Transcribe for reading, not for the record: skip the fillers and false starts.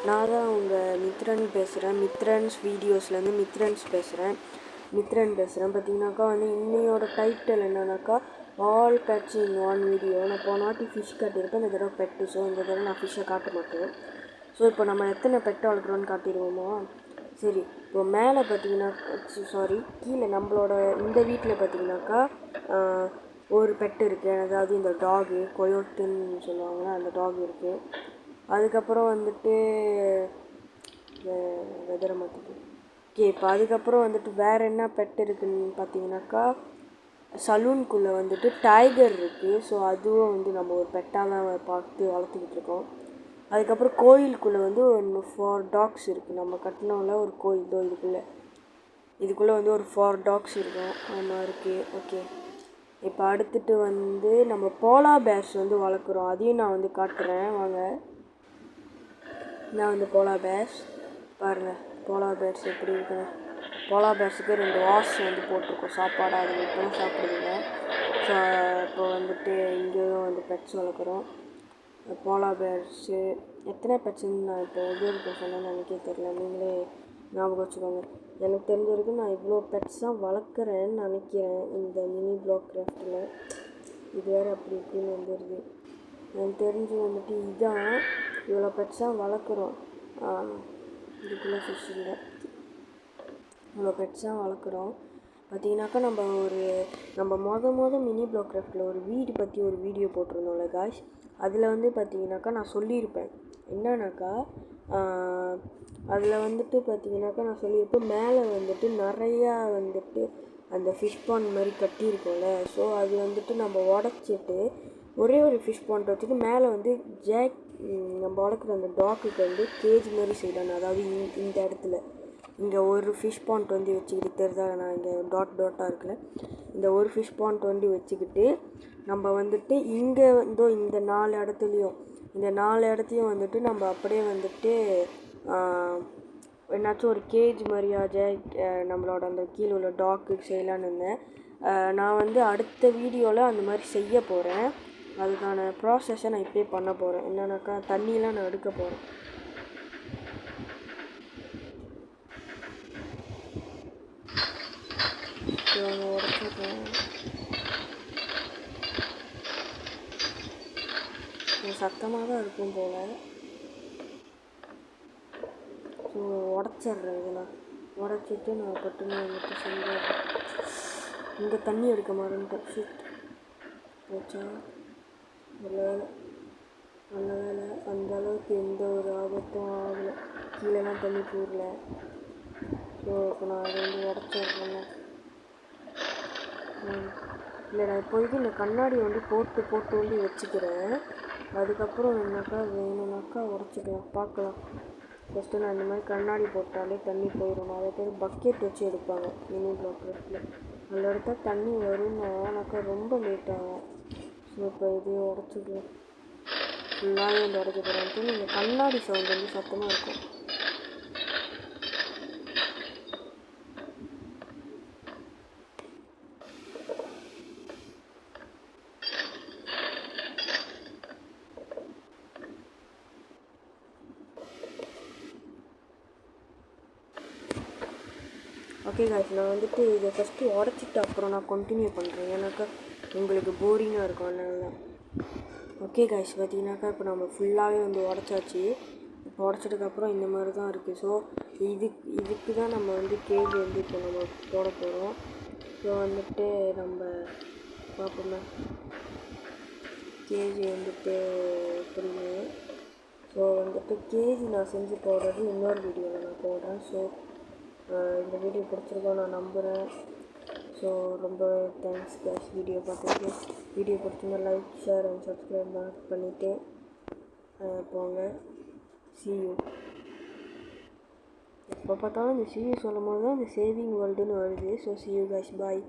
நான் தான் உங்கள் மித்ரன் பேசுகிறேன். மித்ரன்ஸ் வீடியோஸ்லேருந்து மித்ரன் பேசுகிறேன். பார்த்தீங்கன்னாக்கா இன்னையோட டைட்டில் என்னன்னாக்கா all bets in one video. நான் போன வாட்டி ஃபிஷ் காட்டியிருப்பேன், இந்த தடவை பெட்டு. ஸோ இந்த தடவை நான் ஃபிஷ்ஷை காட்ட மாட்டேன். ஸோ இப்போ நம்ம எத்தனை பெட்டை வளர்க்குறோன்னு காட்டிடுவோமா? சரி, இப்போ மேலே பார்த்தீங்கன்னா கீழே நம்மளோட இந்த வீட்டில் பார்த்தீங்கன்னாக்கா ஒரு பெட்டு இருக்குது. அதாவது இந்த டாகு கொயோட்டுன்னு சொல்லுவாங்க, அந்த டாக் இருக்குது. அதுக்கப்புறம் வெதரை மாற்றிட்டு இப்போ அதுக்கப்புறம் வேறு என்ன பெட் இருக்குதுன்னு பார்த்தீங்கன்னாக்கா சலூனுக்குள்ளே டைகர் இருக்குது. ஸோ அதுவும் நம்ம ஒரு பெட்டாக தான் பார்த்து வளர்த்துக்கிட்டு இருக்கோம். அதுக்கப்புறம் கோயிலுக்குள்ளே 4 டாக்ஸ் இருக்குது. நம்ம கட்டினோம்ல ஒரு கோயில், இதுக்குள்ளே ஒரு 4 டாக்ஸ் இருக்கும். ஆமாம் இருக்குது. ஓகே, இப்போ அடுத்துட்டு நம்ம போலா பேர்ஸ் வளர்க்குறோம். அதையும் நான் காட்டுறேன் வாங்க. நான் போலா பேர்ஸ் பாருங்கள். போலா பேர்ஸ் எப்படி இருக்குன்னு. போலா பேர்ஸுக்கு 2 வாஷ் போட்டிருக்கோம் சாப்பாடு. அது இப்போ தான் சாப்பிடுதுங்க. ஸோ இப்போ இங்கேயும் பெட்ஸ் வளர்க்குறோம். போலா பேர்ஸு எத்தனை பெட்ஸுன்னு நான் இப்போ உபயோகிக்க சொன்னேன்னு எனக்கே தெரியல. நீங்களே ஞாபகம் வச்சுக்கோங்க. எனக்கு தெரிஞ்ச வரைக்கும் நான் இவ்வளோ பெட்ஸ் தான் வளர்க்குறேன்னு நினைக்கிறேன் இந்த மினி பிளாக் கிராஃப்டில். இது வேறு அப்படி இப்படின்னு வந்துடுது. எனக்கு தெரிஞ்சு இதான் இவ்வளோ பெட்ஸாக வளர்க்குறோம். இதுக்குள்ளே ஃபிஷ் இல்லை. இவ்வளோ பெட்ஸாக வளர்க்குறோம். பார்த்தீங்கன்னாக்கா நம்ம மொதல் மினி பிளாக் கிராஃப்டில் ஒரு வீடு பற்றி ஒரு வீடியோ போட்டிருந்தோம்ல காய்ஸ். அதில் பார்த்தீங்கன்னாக்கா நான் சொல்லியிருப்பேன் என்னன்னாக்கா அதில் பார்த்தீங்கன்னாக்கா நான் சொல்லியிருப்பேன் மேலே நிறையா அந்த ஃபிஷ் பாண்ட் மாதிரி கட்டியிருக்கோம்ல. ஸோ அது நம்ம உடச்சிட்டு ஒரே ஒரு ஃபிஷ் பாண்ட் வச்சுட்டு மேலே ஜாக் நம்ம வளர்க்குற அந்த டாக்குக்கு கேஜ் மாதிரி செய்யலாம். அதாவது இந்த இடத்துல இங்கே ஒரு ஃபிஷ் பாண்ட் வச்சுக்கிட்டு தெரிஞ்சா நான் இங்கே டாட்டாக இருக்குல்ல, இந்த ஒரு ஃபிஷ் பாண்ட் வச்சுக்கிட்டு நம்ம இங்கே இந்த 4 இடத்துலையும் நம்ம அப்படியே என்னாச்சும் ஒரு கேஜ் மாதிரியா நம்மளோட அந்த கீழே உள்ள டாக்கு செய்யலான்னு இருந்தேன். நான் அடுத்த வீடியோவில் அந்த மாதிரி செய்ய போகிறேன். அதுக்கான ப்ராசஸை நான் இப்படியே பண்ண போகிறேன். என்னன்னாக்கா தண்ணியெலாம் நான் எடுக்க போகிறேன். உடச்சிருக்கேன். சத்தமாக தான் இருக்கும் போல். ஸோ உடச்சிட்றேன். இதெல்லாம் உடச்சிட்டு நான் பட்டுன்னு செஞ்சேன். இங்கே தண்ணி எடுக்க மாட்டேன்ட்டு ஷிட் போச்சா. நல்ல வேலை அந்த அளவுக்கு எந்த ஒரு ஆபத்தும் ஆகலை. கீழேலாம் தண்ணி போடல. ஸோ இப்போ நான் அதை உடச்சிட்றேன். இல்லை, நான் இப்போதைக்கு இந்த கண்ணாடி போட்டு வச்சுக்கிறேன். அதுக்கப்புறம் வேணும்னாக்கா உடச்சிக்கலாம், பார்க்கலாம். ஃபஸ்ட்டு நான் இந்த மாதிரி கண்ணாடி போட்டாலே தண்ணி போயிடும். நிறைய பேர் பக்கெட் வச்சு எடுப்பாங்க மினி பிளாக் கிராஃப்டில். அதில் எடுத்தால் தண்ணி வரும்னா எனக்கு ரொம்ப லேட் ஆகும். ஸோ இப்போ இதையும் உடச்சிக்கலாம். ஃபுல்லாகவே உடச்சி போகிறேன். இந்த கண்ணாடி சவுண்ட் சத்தமாக இருக்கும். ஓகே காய்ஸ், நான் இதை ஃபஸ்ட்டு உடச்சிட்டு அப்புறம் நான் கண்டினியூ பண்ணுறேன். ஏன்னாக்கா உங்களுக்கு போரிங்காக இருக்கும், அதனால தான். ஓகே காய்ஸ், பார்த்தீங்கன்னாக்கா இப்போ நம்ம ஃபுல்லாகவே உடச்சாச்சு. இப்போ உடச்சதுக்கப்புறம் இந்த மாதிரி தான் இருக்குது. ஸோ இதுக்கு தான் நம்ம கேஜ் இப்போ நம்ம போட போகிறோம். ஸோ நம்ம பார்ப்போமே கேஜி எப்படின்னு. ஸோ கேஜி நான் செஞ்சு போடுறது இன்னொரு வீடியோவில் நான் போடுறேன். ஸோ இந்த வீடியோ பிடிச்சிருக்கோம் நான் நம்புகிறேன். ஸோ ரொம்ப தேங்க்ஸ் கேஷ் வீடியோ பார்த்துட்டு. வீடியோ பிடிச்சிருந்தா லைக், ஷேர் அண்ட் சப்ஸ்கிரைப் பண்ணிவிட்டு போங்க. சியூ. எப்போ பார்த்தாலும் இந்த சியூ சொல்லும் போது தான் இந்த சேவிங் வேர்ல்டுன்னு வருது. ஸோ சியூ கேஷ், பாய்.